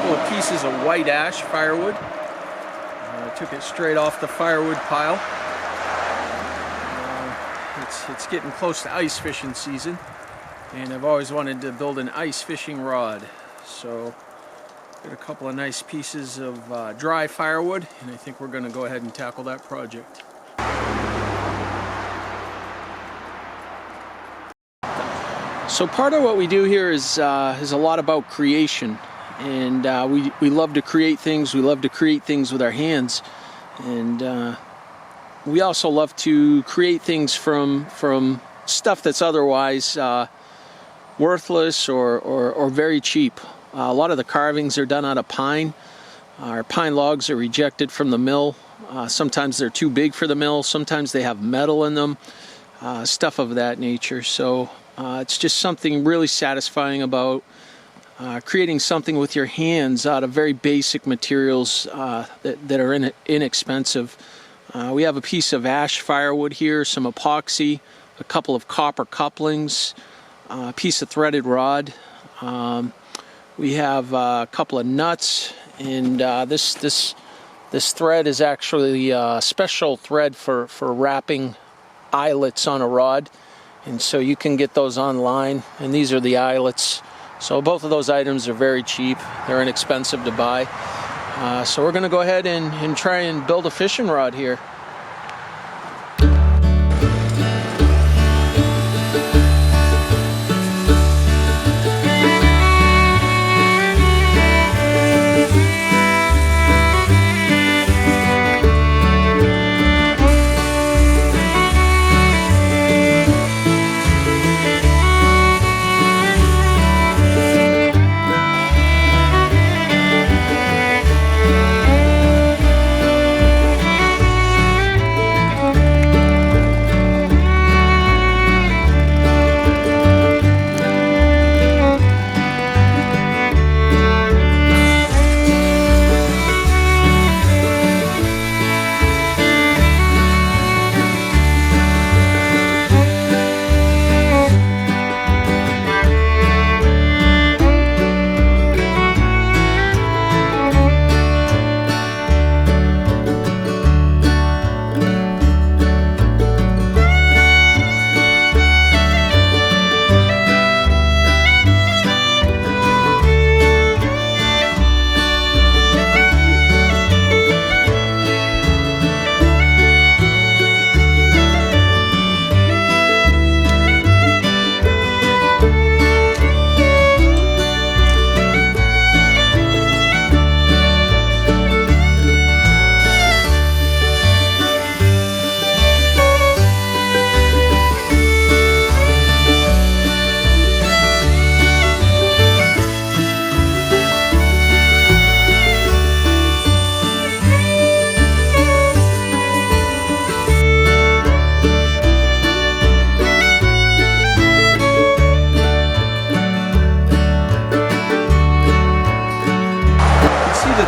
couple of pieces of white ash firewood. I took it straight off the firewood pile. It's getting close to ice fishing season, and I've always wanted to build an ice fishing rod. So got a couple of nice pieces of dry firewood, and I think we're going to go ahead and tackle that project. So part of what we do here is a lot about creation, and we love to create things. We love to create things with our hands, and we also love to create things from stuff that's otherwise worthless or very cheap. A lot of the carvings are done out of pine. Our pine logs are rejected from the mill. Sometimes they're too big for the mill. Sometimes they have metal in them, stuff of that nature. So it's just something really satisfying about creating something with your hands out of very basic materials that are inexpensive. We have a piece of ash firewood here, some epoxy, a couple of copper couplings, a piece of threaded rod. We have a couple of nuts, and this thread is actually a special thread for wrapping eyelets on a rod, and so you can get those online, and these are the eyelets. So both of those items are very cheap. They're inexpensive to buy. So we're going to go ahead and try and build a fishing rod here.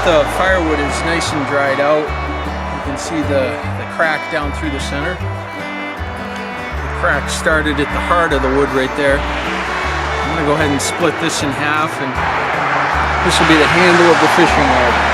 The firewood is nice and dried out. You can see the crack down through the center. The crack started at the heart of the wood right there. I'm going to go ahead and split this in half, and this will be the handle of the fishing rod.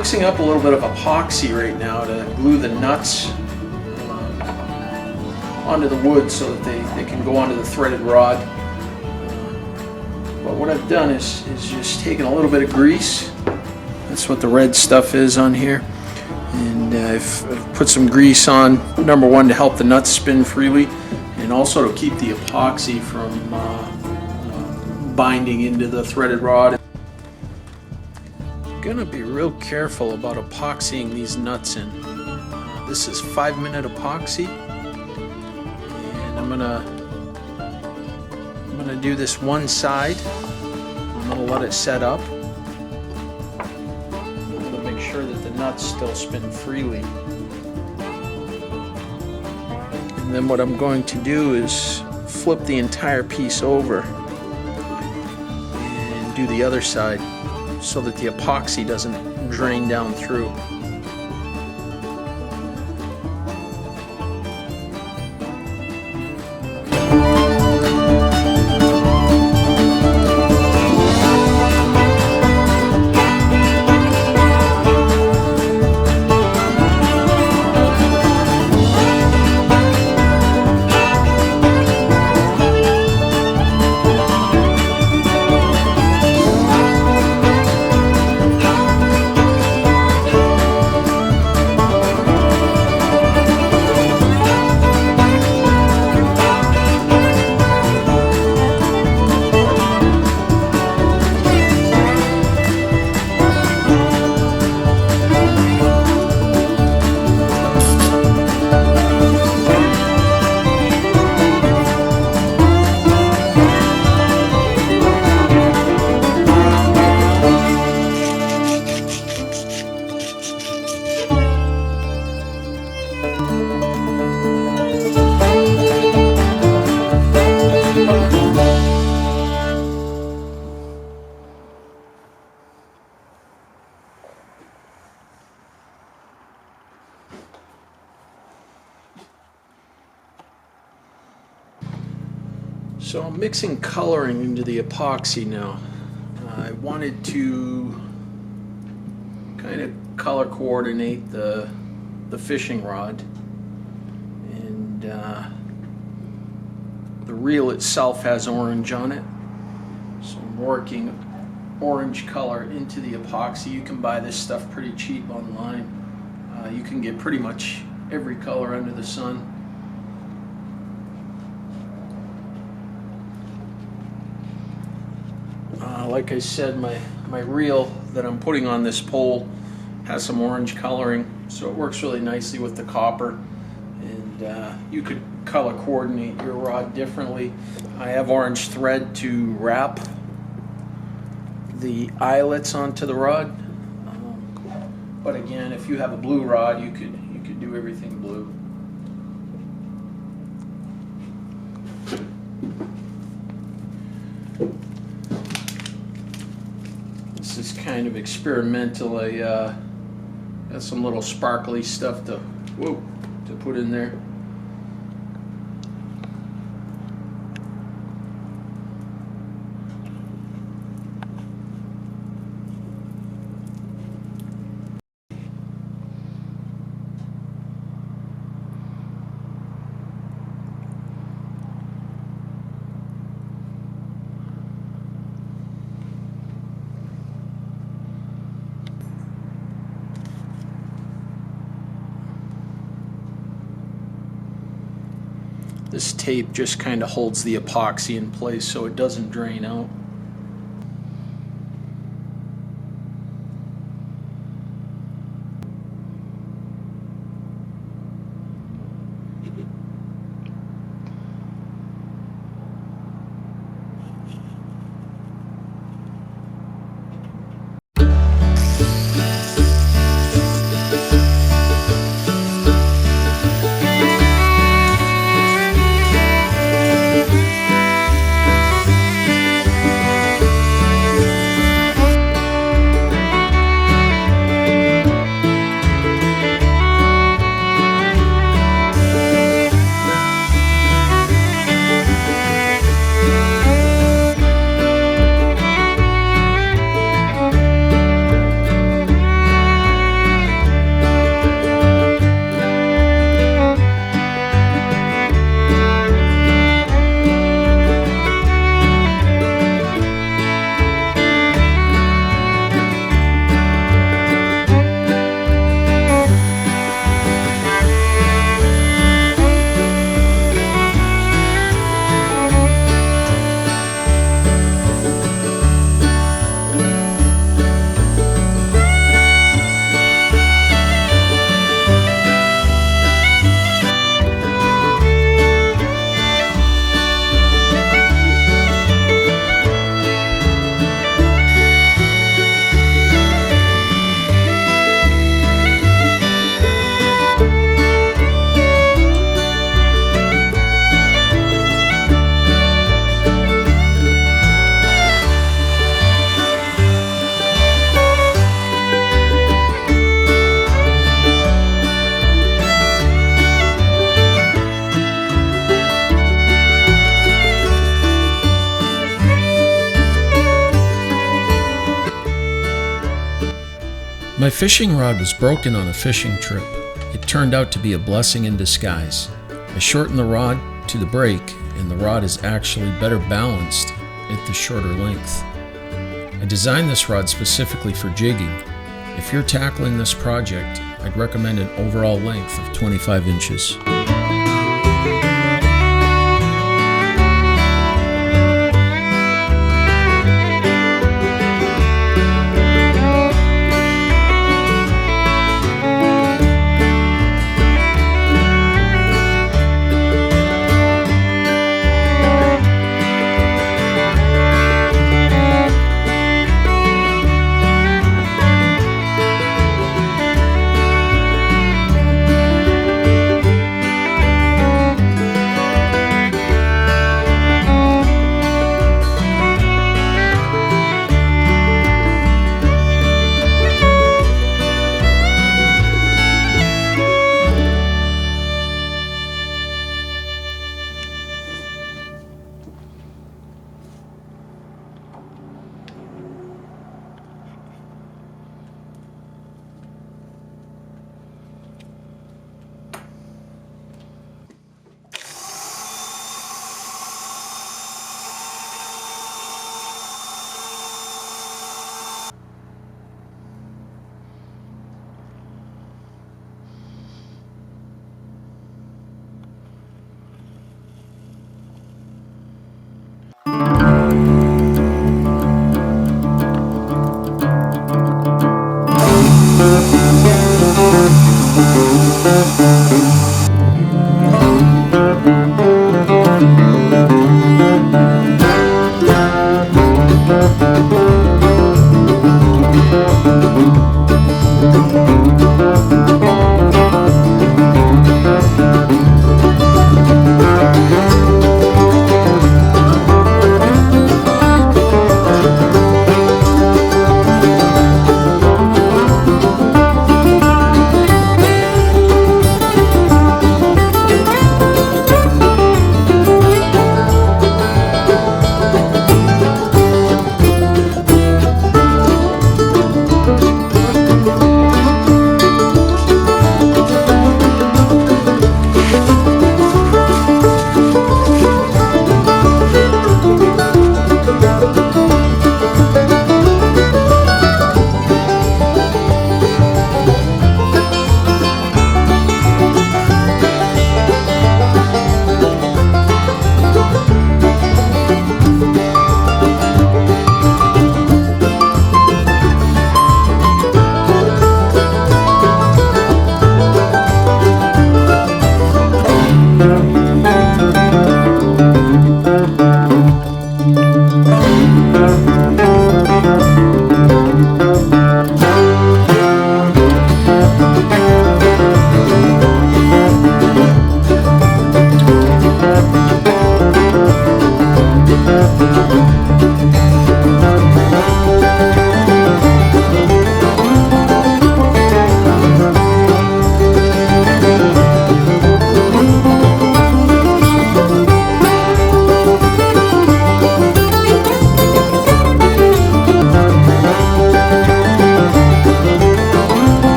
mixing up a little bit of epoxy right now to glue the nuts onto the wood so that they can go onto the threaded rod. But what I've done is just taken a little bit of grease. That's what the red stuff is on here. And I've put some grease on, number one, to help the nuts spin freely, and also to keep the epoxy from binding into the threaded rod. I'm gonna be real careful about epoxying these nuts in. This is 5-minute epoxy, and I'm gonna do this one side. I'm gonna let it set up. Sure that the nuts still spin freely. And then what I'm going to do is flip the entire piece over and do the other side so that the epoxy doesn't drain down through. So I'm mixing coloring into the epoxy now. I wanted to kind of color coordinate the fishing rod, and the reel itself has orange on it, so I'm working orange color into the epoxy. You can buy this stuff pretty cheap online. You can get pretty much every color under the sun. Like I said, my reel that I'm putting on this pole has some orange coloring, so it works really nicely with the copper. And you could color coordinate your rod differently. I have orange thread to wrap the eyelets onto the rod. But again, if you have a blue rod, you could do everything blue. This is kind of experimental. I got some little sparkly stuff to put in there. This tape just kind of holds the epoxy in place so it doesn't drain out. My fishing rod was broken on a fishing trip. It turned out to be a blessing in disguise. I shortened the rod to the break, and the rod is actually better balanced at the shorter length. I designed this rod specifically for jigging. If you're tackling this project, I'd recommend an overall length of 25 inches.